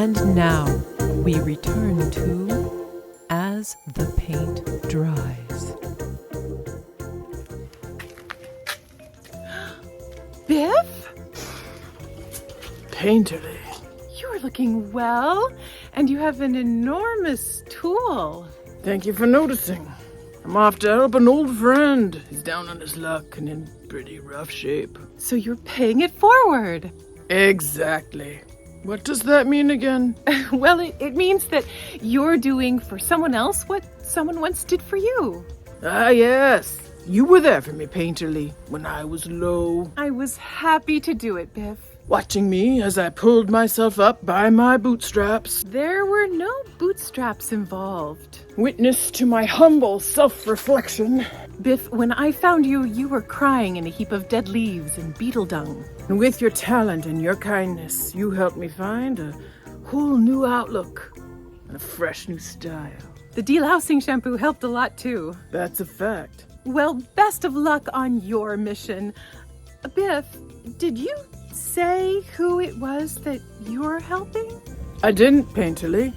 And now we return to As the Paint Dries. Biff? Painterly. You're looking well, and you have an enormous tool. Thank you for noticing. I'm off to help an old friend. He's down on his luck and in pretty rough shape. So you're paying it forward. Exactly. What does that mean again? Well, it means that you're doing for someone else what someone once did for you. Ah, yes. You were there for me, Painterly, when I was low. I was happy to do it, Biff. Watching me as I pulled myself up by my bootstraps. There were no bootstraps involved. Witness to my humble self-reflection. Biff, when I found you, you were crying in a heap of dead leaves and beetle dung. And with your talent and your kindness, you helped me find a whole new outlook and a fresh new style. The delousing shampoo helped a lot, too. That's a fact. Well, best of luck on your mission. Biff, did you say who it was that you're helping? I didn't, Painterly.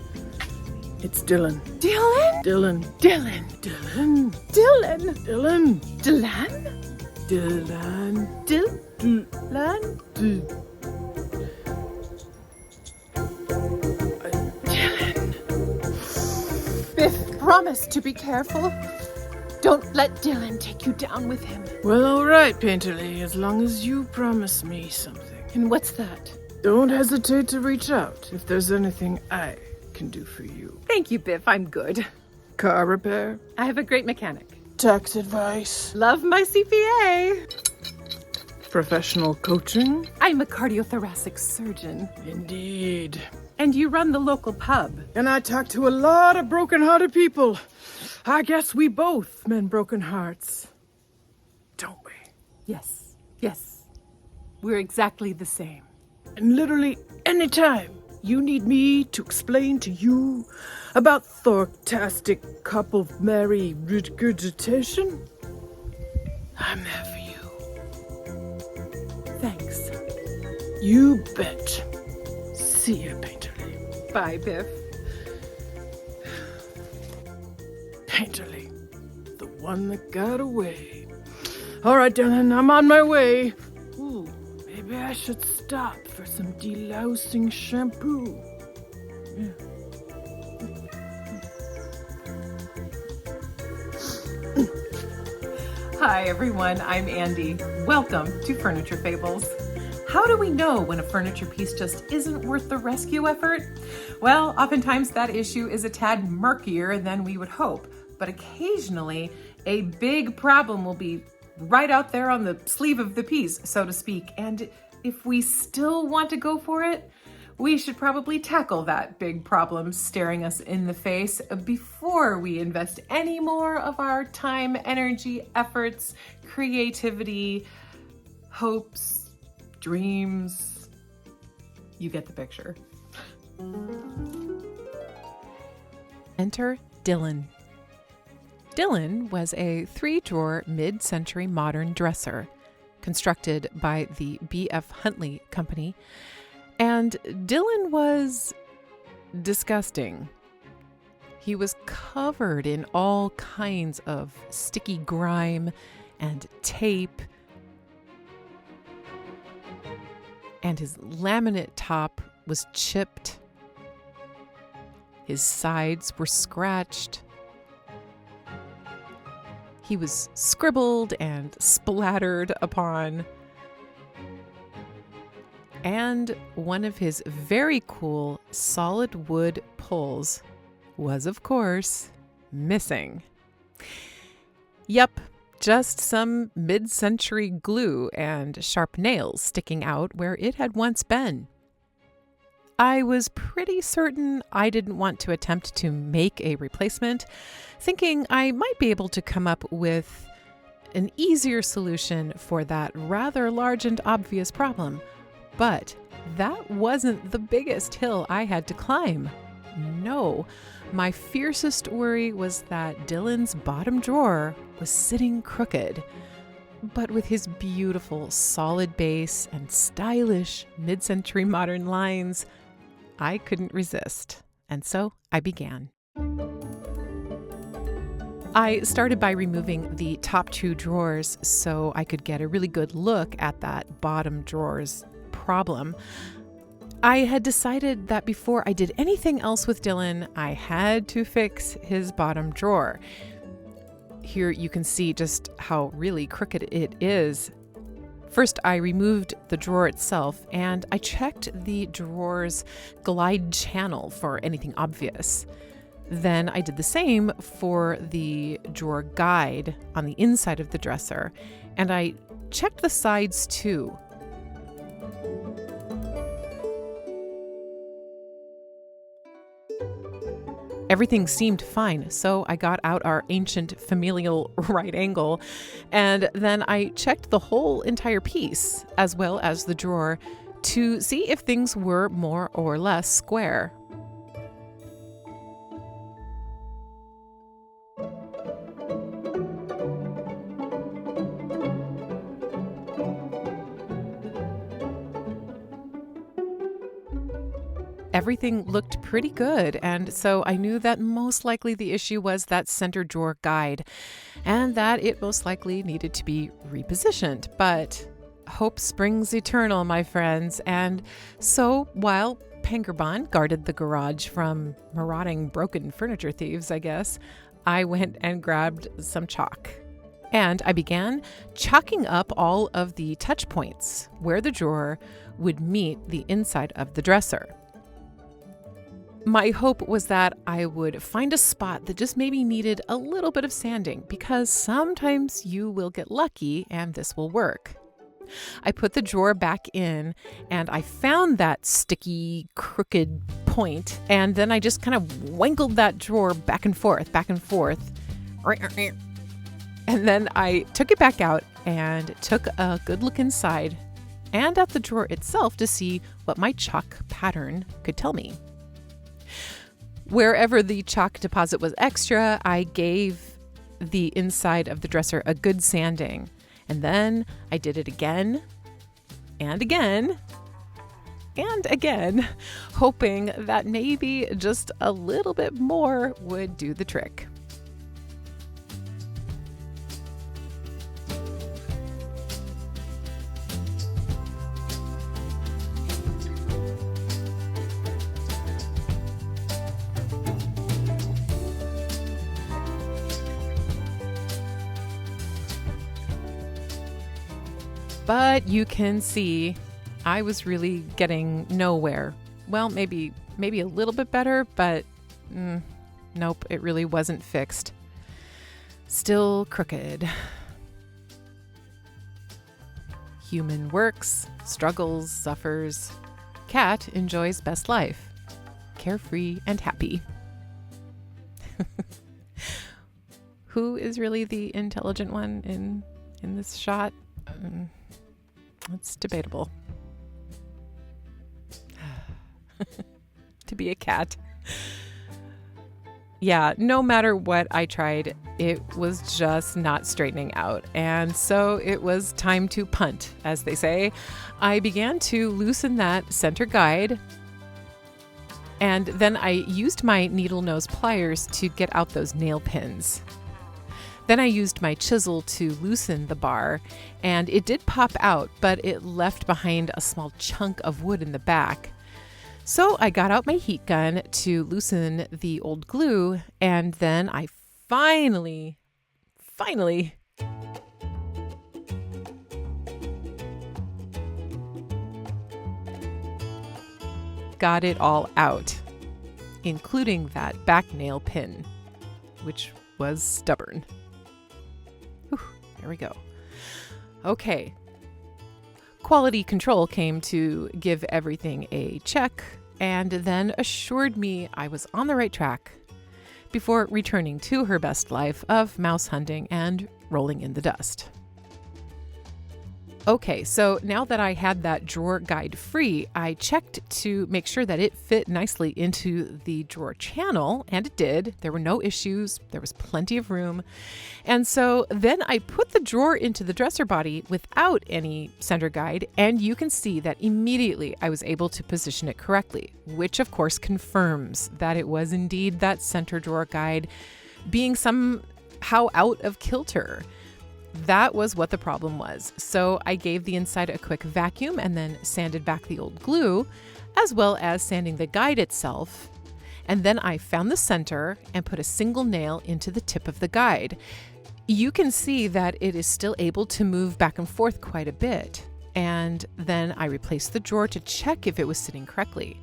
It's Dylan. Dylan? Dylan. Dylan. Dylan. Dylan. Dylan. Dylan? Dylan. Dylan? Dylan. Biff, promise to be careful. Don't let Dylan take you down with him. Well, all right, Painterly, as long as you promise me something. And what's that? Don't hesitate to reach out if there's anything I can do for you. Thank you, Biff. I'm good. Car repair? I have a great mechanic. Tax advice? Love my CPA. Professional coaching? I'm a cardiothoracic surgeon. Indeed. And you run the local pub. And I talk to a lot of broken-hearted people. I guess we both mend broken hearts. Don't we? Yes. We're exactly the same. And literally any time you need me to explain to you about Thortastic couple Mary regurgitation, I'm there for you. Thanks. You bet. See ya, Painterly. Bye, Biff. Painterly, the one that got away. All right, Dylan, I'm on my way. Ooh, maybe I should stop for some delousing shampoo. Yeah. Hi, everyone. I'm Andy. Welcome to Furniture Fables. How do we know when a furniture piece just isn't worth the rescue effort? Well, oftentimes that issue is a tad murkier than we would hope, but occasionally a big problem will be right out there on the sleeve of the piece, so to speak. And if we still want to go for it, we should probably tackle that big problem staring us in the face before we invest any more of our time, energy, efforts, creativity, hopes, dreams. You get the picture. Enter Dylan. Dylan was a 3-drawer mid-century modern dresser constructed by the B.F. Huntley Company, and Dylan was disgusting. He was covered in all kinds of sticky grime and tape, and his laminate top was chipped. His sides were scratched. He was scribbled and splattered upon. And one of his very cool solid wood pulls was, of course, missing. Yup, just some mid-century glue and sharp nails sticking out where it had once been. I was pretty certain I didn't want to attempt to make a replacement, thinking I might be able to come up with an easier solution for that rather large and obvious problem. But that wasn't the biggest hill I had to climb. No, my fiercest worry was that Dylan's bottom drawer was sitting crooked. But with his beautiful solid base and stylish mid-century modern lines, I couldn't resist, and so I began. I started by removing the top 2 drawers so I could get a really good look at that bottom drawer's problem. I had decided that before I did anything else with Dylan, I had to fix his bottom drawer. Here you can see just how really crooked it is. First, I removed the drawer itself and I checked the drawer's glide channel for anything obvious. Then I did the same for the drawer guide on the inside of the dresser, and I checked the sides too. Everything seemed fine, so I got out our ancient familial right angle, and then I checked the whole entire piece, as well as the drawer, to see if things were more or less square. Everything looked pretty good, and so I knew that most likely the issue was that center drawer guide, and that it most likely needed to be repositioned. But hope springs eternal, my friends, and so while Pangerbon guarded the garage from marauding broken furniture thieves, I guess, I went and grabbed some chalk. And I began chalking up all of the touch points where the drawer would meet the inside of the dresser. My hope was that I would find a spot that just maybe needed a little bit of sanding, because sometimes you will get lucky and this will work. I put the drawer back in and I found that sticky, crooked point, and then I just kind of wangled that drawer back and forth. And then I took it back out and took a good look inside and at the drawer itself to see what my chalk pattern could tell me. Wherever the chalk deposit was extra, I gave the inside of the dresser a good sanding. And then I did it again and again and again, hoping that maybe just a little bit more would do the trick. But you can see I was really getting nowhere. Well, maybe a little bit better, but nope, it really wasn't fixed. Still crooked. Human works, struggles, suffers. Cat enjoys best life. Carefree and happy. Who is really the intelligent one in this shot? It's debatable. To be a cat. Yeah, no matter what I tried, it was just not straightening out. And so it was time to punt, as they say. I began to loosen that center guide, and then I used my needle nose pliers to get out those nail pins. Then I used my chisel to loosen the bar, and it did pop out, but it left behind a small chunk of wood in the back. So I got out my heat gun to loosen the old glue, and then I finally got it all out, including that back nail pin, which was stubborn. Whew, there we go. Okay. Quality control came to give everything a check and then assured me I was on the right track before returning to her best life of mouse hunting and rolling in the dust. Okay, so now that I had that drawer guide free, I checked to make sure that it fit nicely into the drawer channel, and it did. There were no issues. There was plenty of room. And so then I put the drawer into the dresser body without any center guide, and you can see that immediately I was able to position it correctly, which of course confirms that it was indeed that center drawer guide being somehow out of kilter. That was what the problem was. So I gave the inside a quick vacuum and then sanded back the old glue, as well as sanding the guide itself. And then I found the center and put a single nail into the tip of the guide. You can see that it is still able to move back and forth quite a bit. And then I replaced the drawer to check if it was sitting correctly.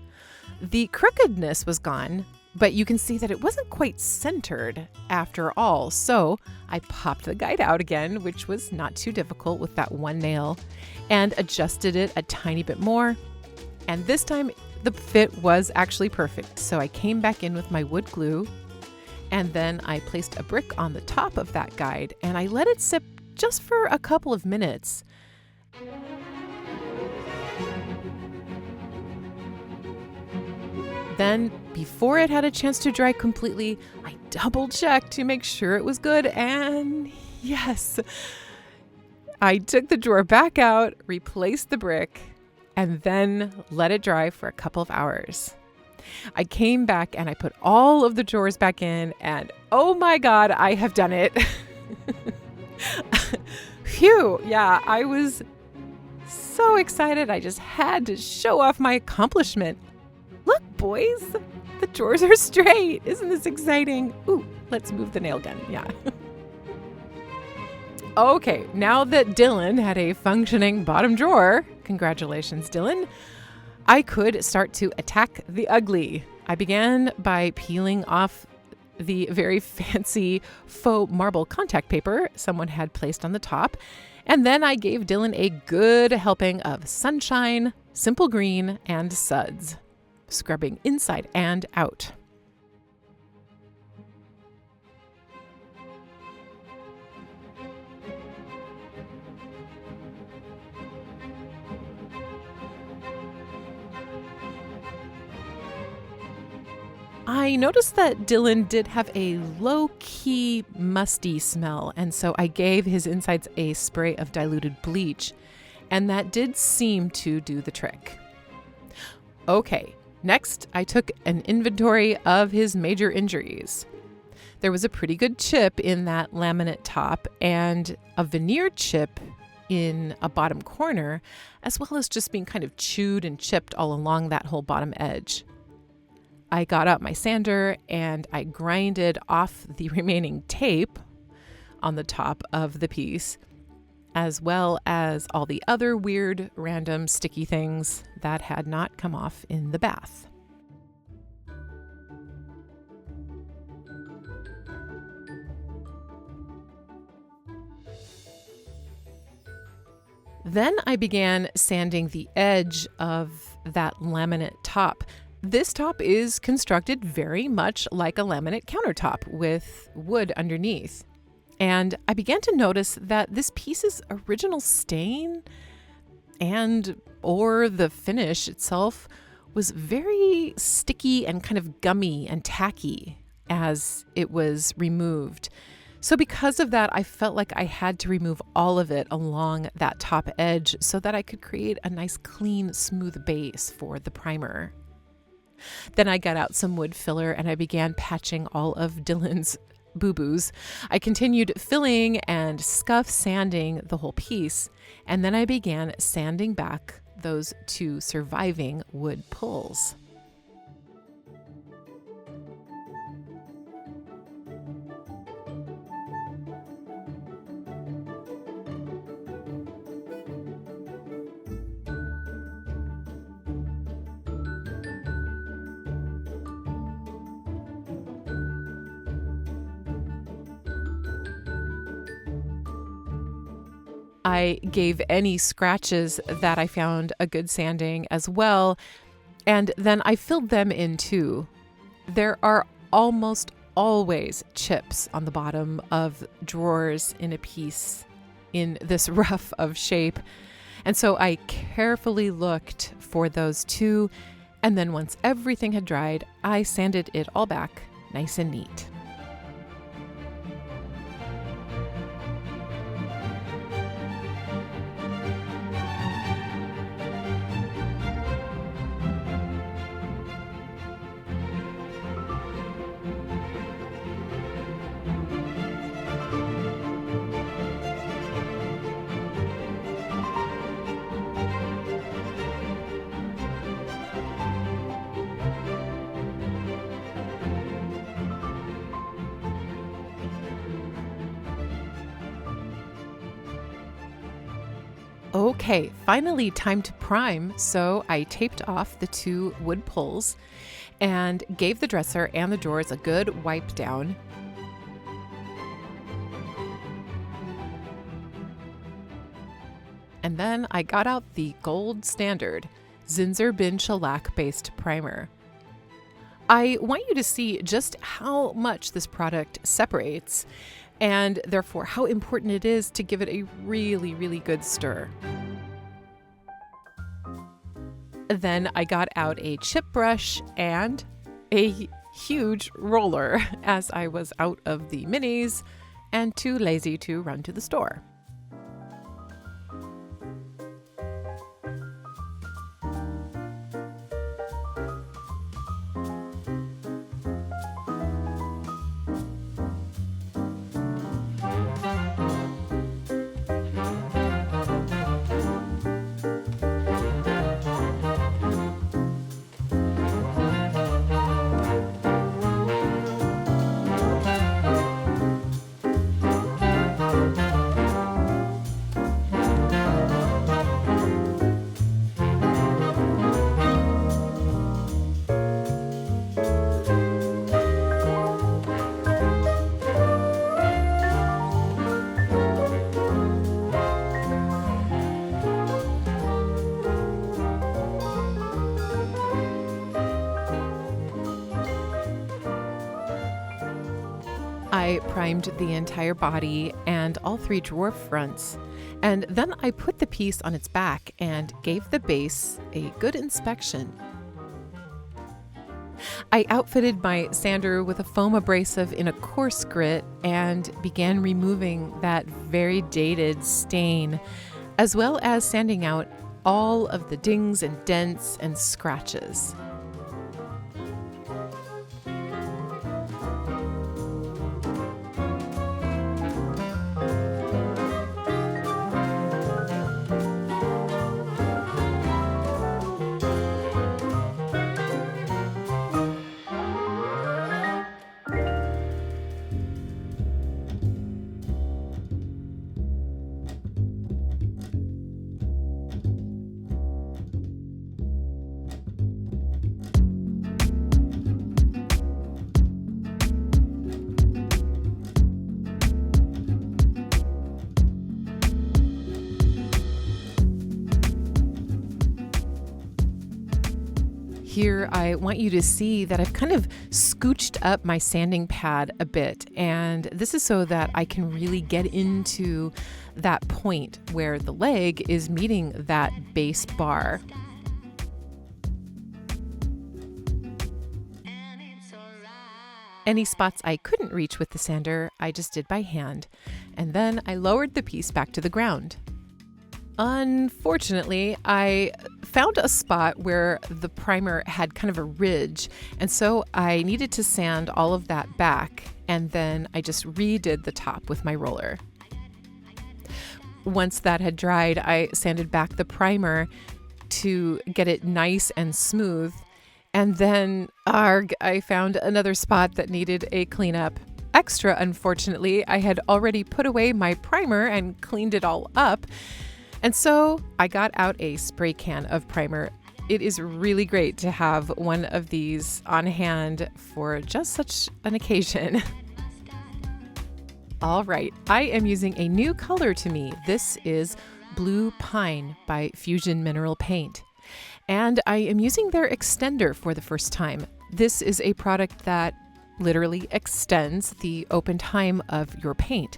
The crookedness was gone, but you can see that it wasn't quite centered after all. So I popped the guide out again, which was not too difficult with that one nail, and adjusted it a tiny bit more. And this time the fit was actually perfect. So I came back in with my wood glue, and then I placed a brick on the top of that guide, and I let it sit just for a couple of minutes. Then, before it had a chance to dry completely, I double checked to make sure it was good, and yes, I took the drawer back out, replaced the brick, and then let it dry for a couple of hours. I came back and I put all of the drawers back in, and oh my God, I have done it. Phew, yeah, I was so excited. I just had to show off my accomplishment. Look, boys, the drawers are straight. Isn't this exciting? Ooh, let's move the nail gun. Yeah. Okay, now that Dylan had a functioning bottom drawer, congratulations, Dylan, I could start to attack the ugly. I began by peeling off the very fancy faux marble contact paper someone had placed on the top, and then I gave Dylan a good helping of sunshine, simple green, and suds, scrubbing inside and out. I noticed that Dylan did have a low-key musty smell, and so I gave his insides a spray of diluted bleach, and that did seem to do the trick. Okay, next I took an inventory of his major injuries. There was a pretty good chip in that laminate top and a veneer chip in a bottom corner, as well as just being kind of chewed and chipped all along that whole bottom edge. I got out my sander and I grinded off the remaining tape on the top of the piece, as well as all the other weird, random, sticky things that had not come off in the bath. Then I began sanding the edge of that laminate top. This top is constructed very much like a laminate countertop with wood underneath. And I began to notice that this piece's original stain or the finish itself was very sticky and kind of gummy and tacky as it was removed. So because of that, I felt like I had to remove all of it along that top edge so that I could create a nice, clean, smooth base for the primer. Then I got out some wood filler and I began patching all of Dylan's boo-boos. I continued filling and scuff sanding the whole piece, and then I began sanding back those two surviving wood pulls. I gave any scratches that I found a good sanding as well, and then I filled them in too. There are almost always chips on the bottom of drawers in a piece in this rough of shape, And so I carefully looked for those two, and then once everything had dried, I sanded it all back nice and neat. Okay, finally time to prime, so I taped off the two wood pulls and gave the dresser and the drawers a good wipe down. And then I got out the gold standard Zinsser Bin Shellac based primer. I want you to see just how much this product separates, and therefore how important it is to give it a really, really good stir. Then I got out a chip brush and a huge roller as I was out of the minis and too lazy to run to the store. I primed the entire body and all three drawer fronts, and then I put the piece on its back and gave the base a good inspection. I outfitted my sander with a foam abrasive in a coarse grit and began removing that very dated stain, as well as sanding out all of the dings and dents and scratches. Here, I want you to see that I've kind of scooched up my sanding pad a bit, and this is so that I can really get into that point where the leg is meeting that base bar. Any spots I couldn't reach with the sander, I just did by hand, and then I lowered the piece back to the ground. Unfortunately, I found a spot where the primer had kind of a ridge, and so I needed to sand all of that back, and then I just redid the top with my roller. Once that had dried, I sanded back the primer to get it nice and smooth, and then I found another spot that needed a cleanup. Extra unfortunately, I had already put away my primer and cleaned it all up. And so I got out a spray can of primer. It is really great to have one of these on hand for just such an occasion. All right, I am using a new color to me. This is Blue Pine by Fusion Mineral Paint. And I am using their extender for the first time. This is a product that literally extends the open time of your paint,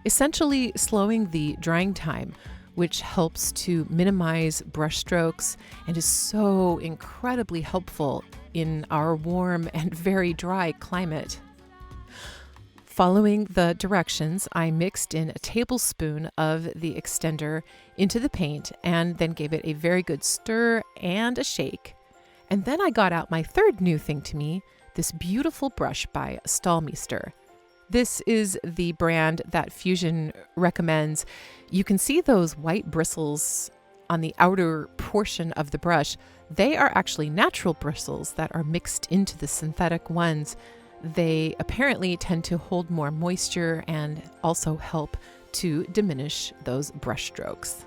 essentially slowing the drying time, which helps to minimize brush strokes and is so incredibly helpful in our warm and very dry climate. Following the directions, I mixed in a tablespoon of the extender into the paint and then gave it a very good stir and a shake. And then I got out my third new thing to me, this beautiful brush by Staalmeester. This is the brand that Fusion recommends. You can see those white bristles on the outer portion of the brush. They are actually natural bristles that are mixed into the synthetic ones. They apparently tend to hold more moisture and also help to diminish those brush strokes.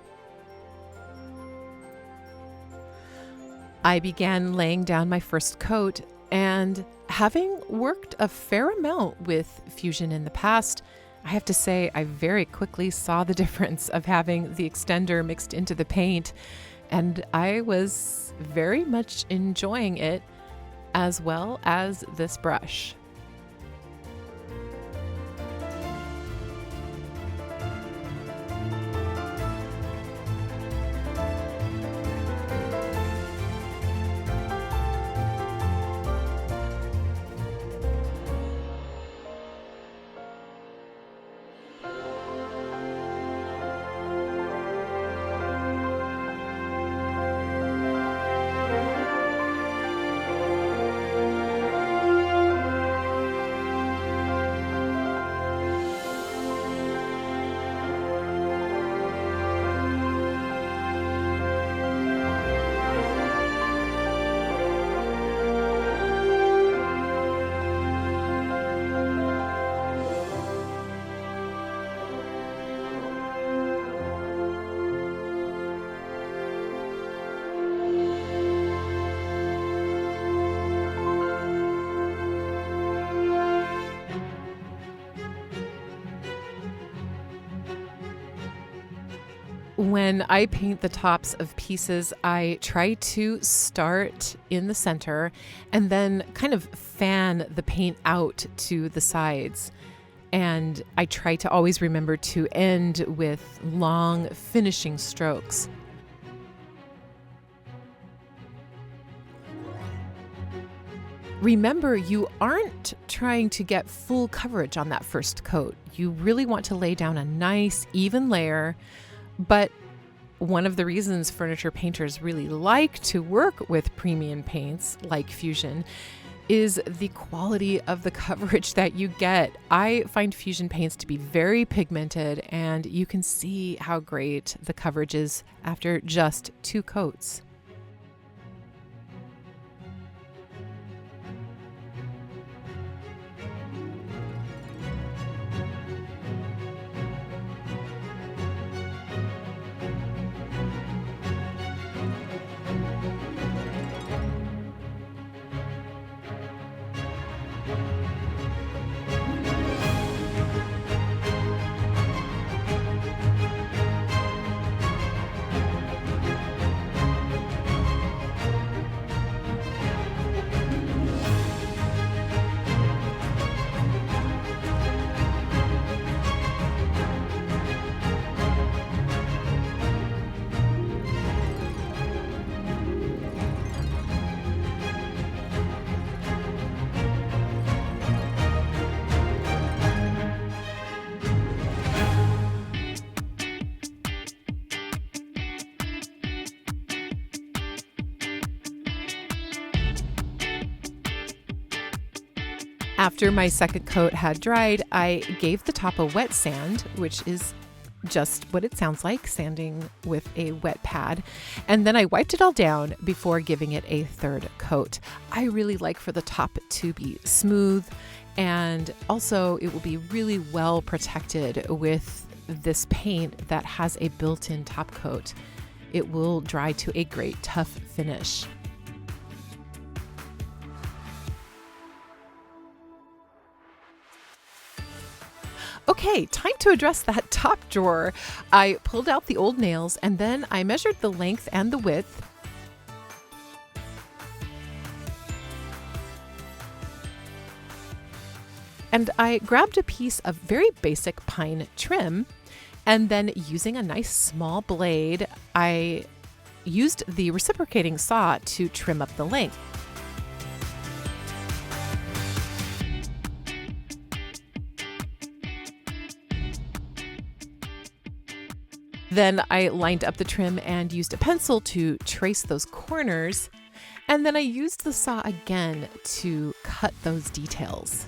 I began laying down my first coat, and having worked a fair amount with Fusion in the past, I have to say I very quickly saw the difference of having the extender mixed into the paint, and I was very much enjoying it as well as this brush. When I paint the tops of pieces, I try to start in the center and then kind of fan the paint out to the sides. And I try to always remember to end with long finishing strokes. Remember, you aren't trying to get full coverage on that first coat. You really want to lay down a nice, even layer. But one of the reasons furniture painters really like to work with premium paints like Fusion is the quality of the coverage that you get. I find Fusion paints to be very pigmented, and you can see how great the coverage is after just 2 coats. After my second coat had dried, I gave the top a wet sand, which is just what it sounds like, sanding with a wet pad. And then I wiped it all down before giving it a third coat. I really like for the top to be smooth, and also it will be really well protected with this paint that has a built-in top coat. It will dry to a great tough finish. Okay, time to address that top drawer. I pulled out the old nails and then I measured the length and the width. And I grabbed a piece of very basic pine trim And then using a nice small blade, I used the reciprocating saw to trim up the length. Then I lined up the trim and used a pencil to trace those corners. And then I used the saw again to cut those details.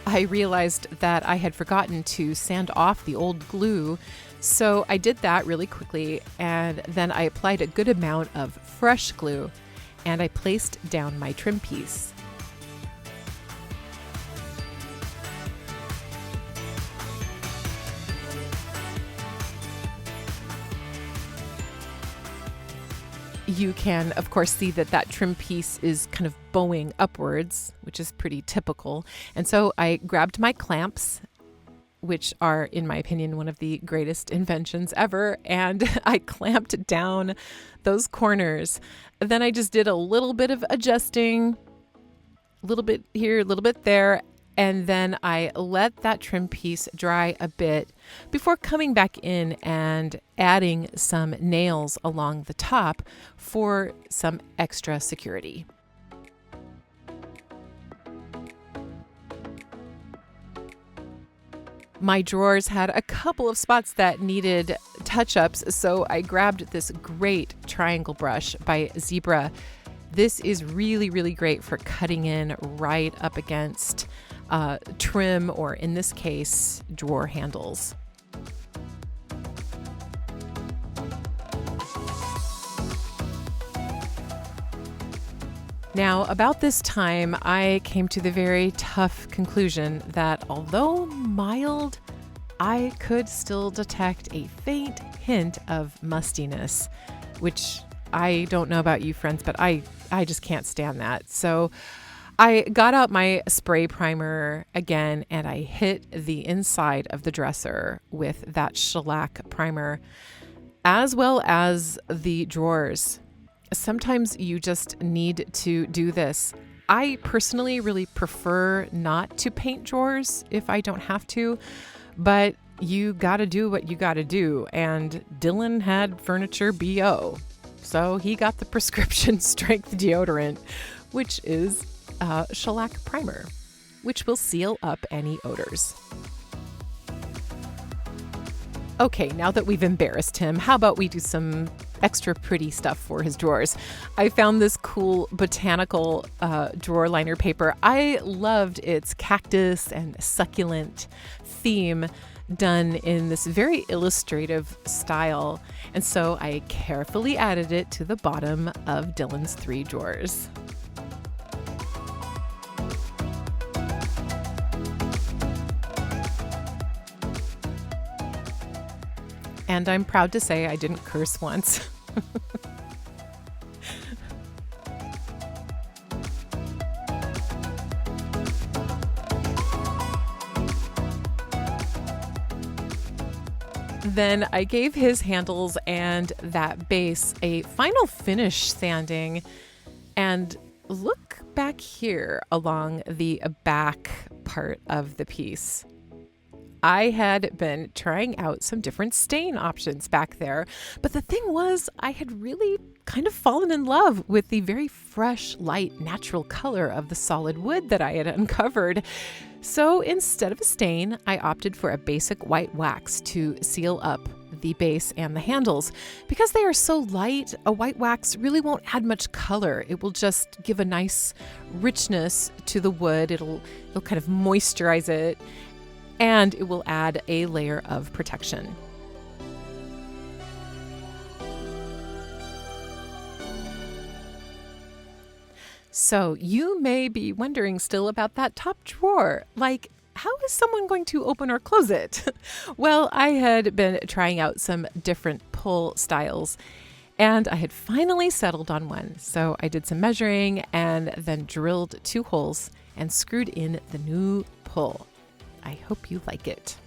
I realized that I had forgotten to sand off the old glue, so I did that really quickly, and then I applied a good amount of fresh glue, and I placed down my trim piece. You can, of course, see that that trim piece is kind of bowing upwards, which is pretty typical. And so I grabbed my clamps, which are, in my opinion, one of the greatest inventions ever, and I clamped down those corners. Then I just did a little bit of adjusting, a little bit here, a little bit there, and then I let that trim piece dry a bit before coming back in and adding some nails along the top for some extra security. My drawers had a couple of spots that needed touch-ups, so I grabbed this great triangle brush by Zebra. This is really, really great for cutting in right up against trim, or in this case, drawer handles. Now, about this time, I came to the very tough conclusion that although mild, I could still detect a faint hint of mustiness, which I don't know about you friends, but I just can't stand that. So I got out my spray primer again and I hit the inside of the dresser with that shellac primer, as well as the drawers. Sometimes you just need to do this. I personally really prefer not to paint drawers if I don't have to, but you gotta do what you gotta do. And Dylan had furniture BO, so he got the prescription strength deodorant, which is shellac primer, which will seal up any odors. Okay, now that we've embarrassed him, how about we do some extra pretty stuff for his drawers? I found this cool botanical drawer liner paper. I loved its cactus and succulent theme done in this very illustrative style. And so I carefully added it to the bottom of Dylan's 3 drawers. And I'm proud to say I didn't curse once. Then I gave his handles and that base a final finish sanding. And look back here along the back part of the piece. I had been trying out some different stain options back there, but the thing was, I had really kind of fallen in love with the very fresh, light, natural color of the solid wood that I had uncovered. So instead of a stain, I opted for a basic white wax to seal up the base and the handles. Because they are so light, a white wax really won't add much color. It will just give a nice richness to the wood. It'll kind of moisturize it, and it will add a layer of protection. So you may be wondering still about that top drawer. Like, how is someone going to open or close it? Well, I had been trying out some different pull styles, and I had finally settled on one. So I did some measuring and then drilled 2 holes and screwed in the new pull. I hope you like it.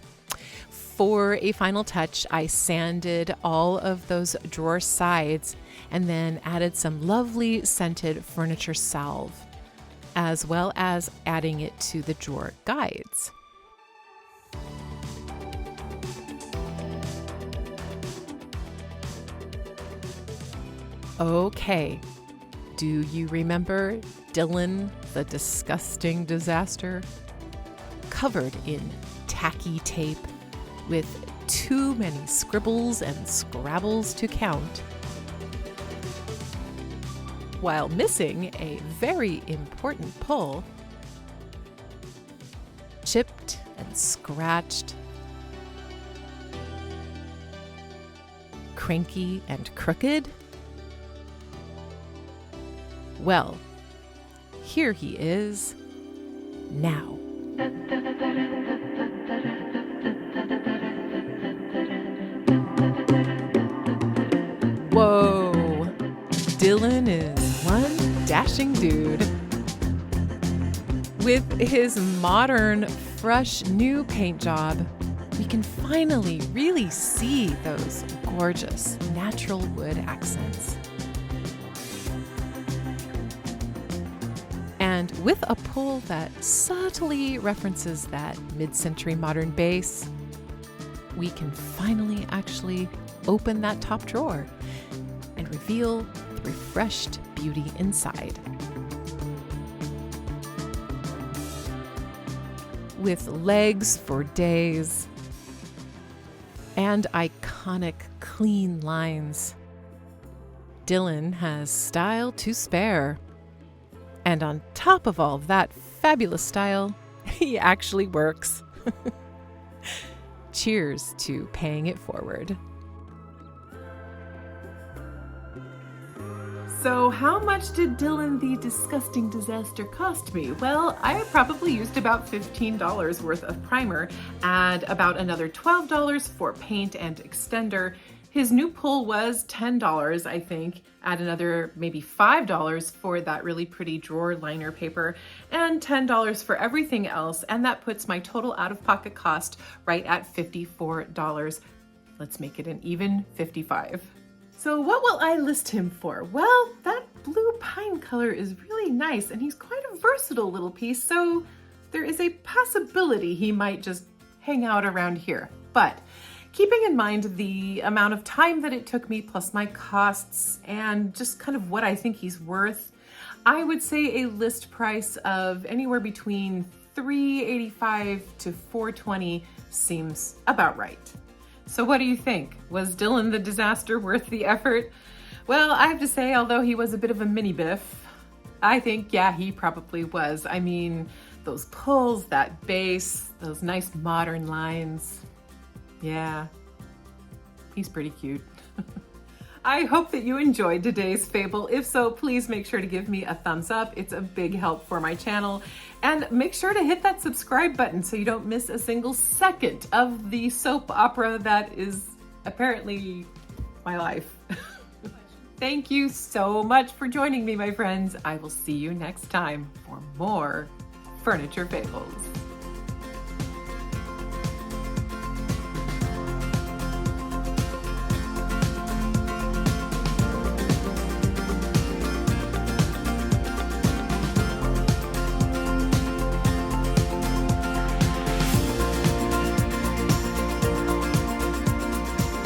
For a final touch, I sanded all of those drawer sides and then added some lovely scented furniture salve, as well as adding it to the drawer guides. Okay, do you remember Dylan the Disgusting Disaster? Covered in tacky tape with too many scribbles and scrabbles to count, while missing a very important pull, chipped and scratched, cranky and crooked. Well, here he is now. Whoa, Dylan is one dashing dude. With his modern, fresh new paint job, we can finally really see those gorgeous natural wood accents. And with a pull that subtly references that mid-century modern base, we can finally actually open that top drawer and reveal the refreshed beauty inside. With legs for days and iconic clean lines, Dylan has style to spare. And on top of all that fabulous style, he actually works. Cheers to paying it forward. So how much did Dylan the Disgusting Disaster cost me? Well, I probably used about $15 worth of primer, and about another $12 for paint and extender. His new pull was $10, I think. Add another maybe $5 for that really pretty drawer liner paper, and $10 for everything else, and that puts my total out-of-pocket cost right at $54. Let's make it an even $55. So what will I list him for? Well, that blue pine color is really nice, and he's quite a versatile little piece, so there is a possibility he might just hang out around here. But keeping in mind the amount of time that it took me, plus my costs, and just kind of what I think he's worth, I would say a list price of anywhere between $385 to $420 seems about right. So what do you think? Was Dylan the Disaster worth the effort? Well, I have to say, although he was a bit of a mini Biff, I think, yeah, he probably was. I mean, those pulls, that base, those nice modern lines. Yeah, he's pretty cute. I hope that you enjoyed today's fable. If so, please make sure to give me a thumbs up. It's a big help for my channel. And make sure to hit that subscribe button so you don't miss a single second of the soap opera that is apparently my life. Thank you so much for joining me, my friends. I will see you next time for more Furniture Fables.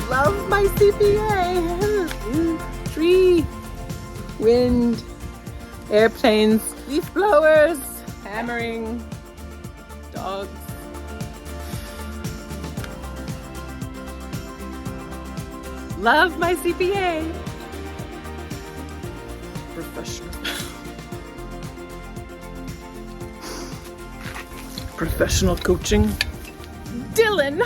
Love my CPA. Tree, wind, airplanes, leaf blowers, hammering, dogs. Love my CPA. Professional. Professional coaching. Dylan.